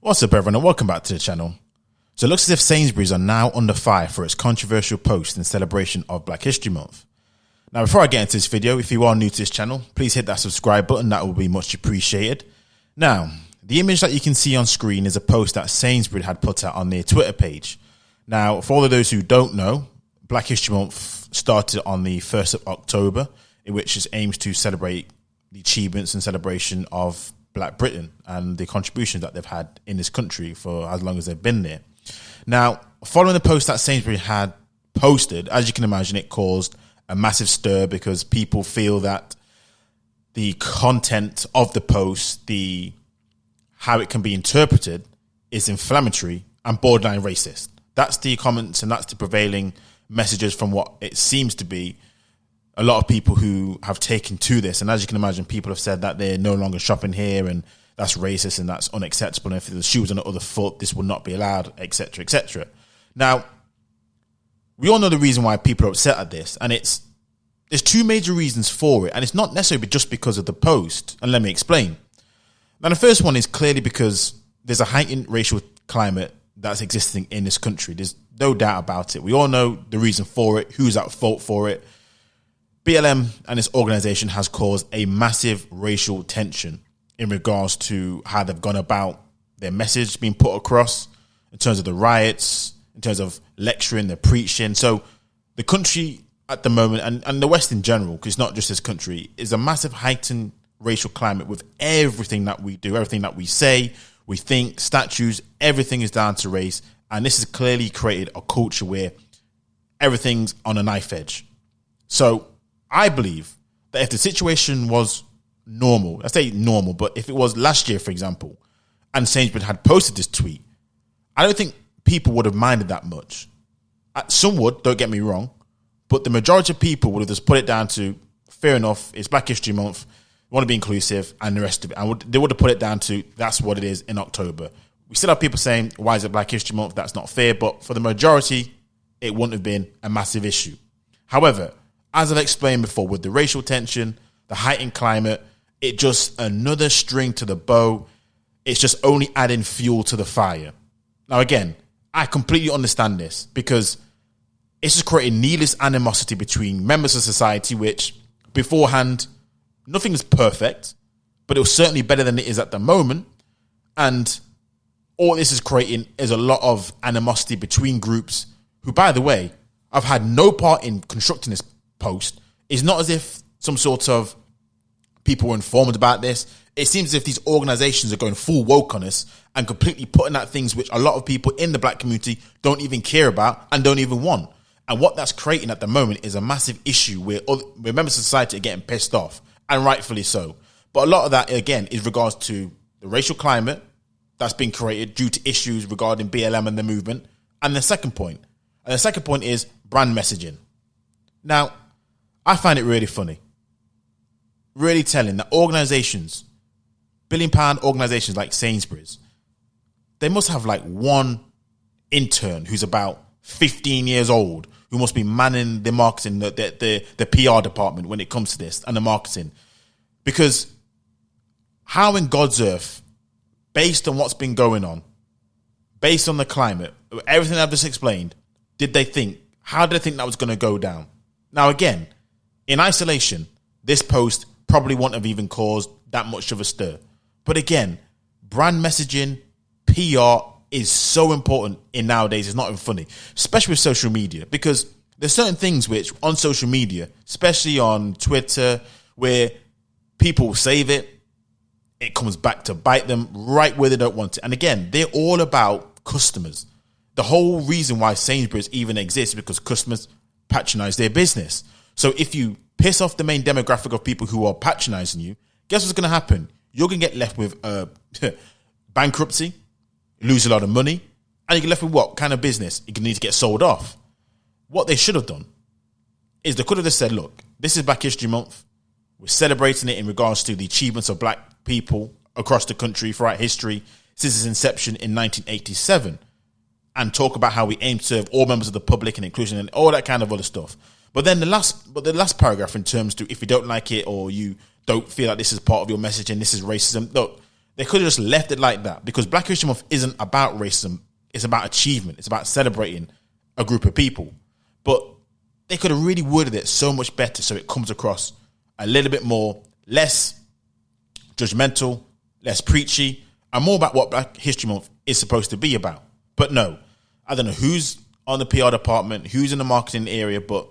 What's up, everyone, and welcome back to the channel. So it looks as if Sainsburys are now under fire for its controversial post in celebration of Black History Month. Now, before I get into this video, if you are new to this channel, please hit that subscribe button. That will be much appreciated. Now, the image that you can see on screen is a post that Sainsbury's had put out on their Twitter page. Now, for all of those who don't know, Black History Month started on the 1st of October, in which it aims to celebrate the achievements and celebration of Black Britain and the contributions that they've had in this country for as long as they've been there. Now, following the post that Sainsbury's had posted, as you can imagine, it caused a massive stir because people feel that the content of the post, how it can be interpreted, is inflammatory and borderline racist. That's the comments and that's the prevailing messages from what it seems to be a lot of people who have taken to this. And as you can imagine, people have said that they're no longer shopping here and that's racist and that's unacceptable. And if the shoe was on the other foot, this would not be allowed, etc., etc. Now, we all know the reason why people are upset at this. And there's two major reasons for it. And it's not necessarily just because of the post. And let me explain. Now, the first one is clearly because there's a heightened racial climate that's existing in this country. There's no doubt about it. We all know the reason for it, who's at fault for it. BLM and its organization has caused a massive racial tension in regards to how they've gone about their message being put across in terms of the riots, in terms of lecturing, their preaching. So the country at the moment, and the West in general, because it's not just this country, is a massive heightened racial climate with everything that we do, everything that we say, we think, statues, everything is down to race. And this has clearly created a culture where everything's on a knife edge. So I believe that if the situation was normal, I say normal, but if it was last year, for example, and Sainsbury's had posted this tweet, I don't think people would have minded that much. Some would, don't get me wrong, but the majority of people would have just put it down to, fair enough, it's Black History Month, we want to be inclusive, and the rest of it. And they would have put it down to, that's what it is in October. We still have people saying, why is it Black History Month? That's not fair. But for the majority, it wouldn't have been a massive issue. However, as I've explained before, with the racial tension, the heightened climate, it just another string to the bow. It's just only adding fuel to the fire. Now, again, I completely understand this because it's just creating needless animosity between members of society, which beforehand, nothing is perfect, but it was certainly better than it is at the moment. And all this is creating is a lot of animosity between groups who, by the way, I've had no part in constructing this post. It's not as if some sort of people were informed about this. It seems as if these organizations are going full woke on us and completely putting out things which a lot of people in the black community don't even care about and don't even want. And what that's creating at the moment is a massive issue where members of society are getting pissed off, and rightfully so. But a lot of that, again, is regards to the racial climate that's been created due to issues regarding BLM and the movement. And the second point is brand messaging. Now, I find it really funny, really telling that organizations, billion-pound organizations like Sainsbury's, they must have like one intern who's about 15 years old who must be manning the marketing, the PR department when it comes to this and the marketing. Because how in God's earth, based on what's been going on, based on the climate, everything I've just explained, how did they think that was going to go down? Now, again, in isolation, this post probably wouldn't have even caused that much of a stir. But again, brand messaging, PR is so important in nowadays. It's not even funny, especially with social media, because there's certain things which on social media, especially on Twitter, where people save it, it comes back to bite them right where they don't want it. And again, they're all about customers. The whole reason why Sainsbury's even exists is because customers patronize their business. So if you piss off the main demographic of people who are patronizing you, guess what's going to happen? You're going to get left with bankruptcy, lose a lot of money, and you get left with what kind of business? You're going to need to get sold off. What they should have done is they could have just said, look, this is Black History Month. We're celebrating it in regards to the achievements of black people across the country throughout history since its inception in 1987, and talk about how we aim to serve all members of the public and inclusion and all that kind of other stuff. But then the last paragraph, in terms to if you don't like it or you don't feel like this is part of your message and this is racism, look, They could have just left it like that, because Black History Month isn't about racism. It's about achievement. It's about celebrating a group of people. But they could have really worded it so much better so it comes across a little bit more, less judgmental, less preachy, and more about what Black History Month is supposed to be about. But no, I don't know who's on the PR department, who's in the marketing area, but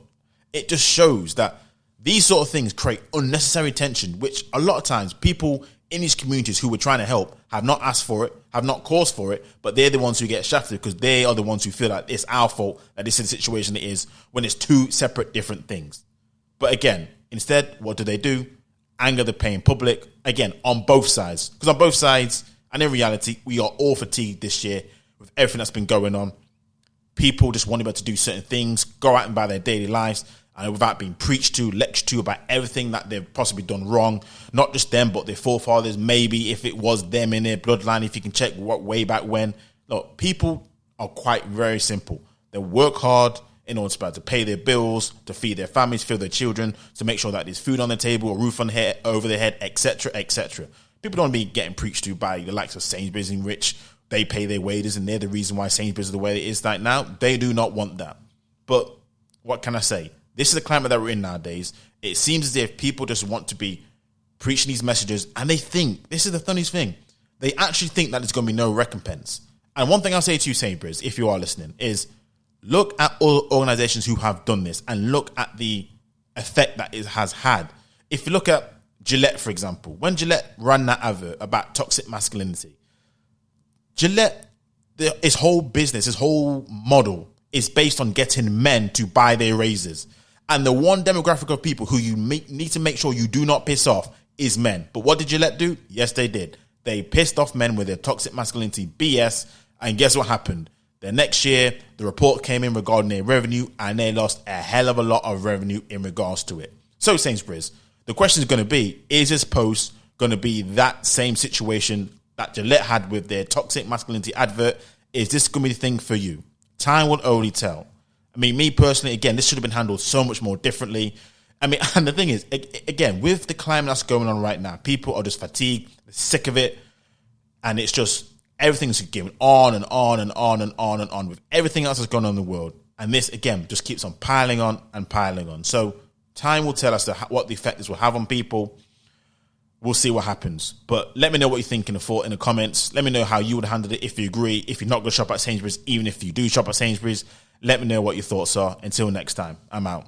it just shows that these sort of things create unnecessary tension, which a lot of times people in these communities who were trying to help have not asked for it, have not caused for it, but they're the ones who get shafted because they are the ones who feel like it's our fault that this is the situation it is, when it's two separate different things. But again, instead, what do? Anger the paying public, again, on both sides. Because on both sides, and in reality, we are all fatigued this year with everything that's been going on. People just want to be able to do certain things, go out and by their daily lives, and without being preached to, lectured to about everything that they've possibly done wrong. Not just them, but their forefathers. Maybe if it was them in their bloodline, if you can check what way back when. Look, people are quite very simple. They work hard in order to be able to pay their bills, to feed their families, feed their children, to make sure that there's food on the table, a roof on over their head, etc., etc. People don't be getting preached to by the likes of Sainsburys and Rich. They pay their wages, and they're the reason why Sainsburys is the way it is right now. They do not want that. But what can I say? This is the climate that we're in nowadays. It seems as if people just want to be preaching these messages, and they think, this is the funniest thing, they actually think that there's going to be no recompense. And one thing I'll say to you, Sainsburys, if you are listening, is look at all organizations who have done this and look at the effect that it has had. If you look at Gillette, for example, when Gillette ran that advert about toxic masculinity, Gillette, his whole business, his whole model is based on getting men to buy their razors. And the one demographic of people who you need to make sure you do not piss off is men. But what did Gillette do? Yes, they did. They pissed off men with their toxic masculinity BS. And guess what happened? The next year, the report came in regarding their revenue, and they lost a hell of a lot of revenue in regards to it. So, Sainsburys, the question is going to be, is this post going to be that same situation that Gillette had with their toxic masculinity advert? Is this going to be the thing for you? Time will only tell. I mean, me personally, again, this should have been handled so much more differently. I mean, and the thing is, again, with the climate that's going on right now, people are just fatigued, sick of it, and it's just everything's going on and on and on and on and on with everything else that's going on in the world. And this, again, just keeps on piling on and piling on. So time will tell us what the effect this will have on people. We'll see what happens. But let me know what you think in the comments. Let me know how you would handle it if you agree. If you're not going to shop at Sainsburys, even if you do shop at Sainsburys, let me know what your thoughts are. Until next time, I'm out.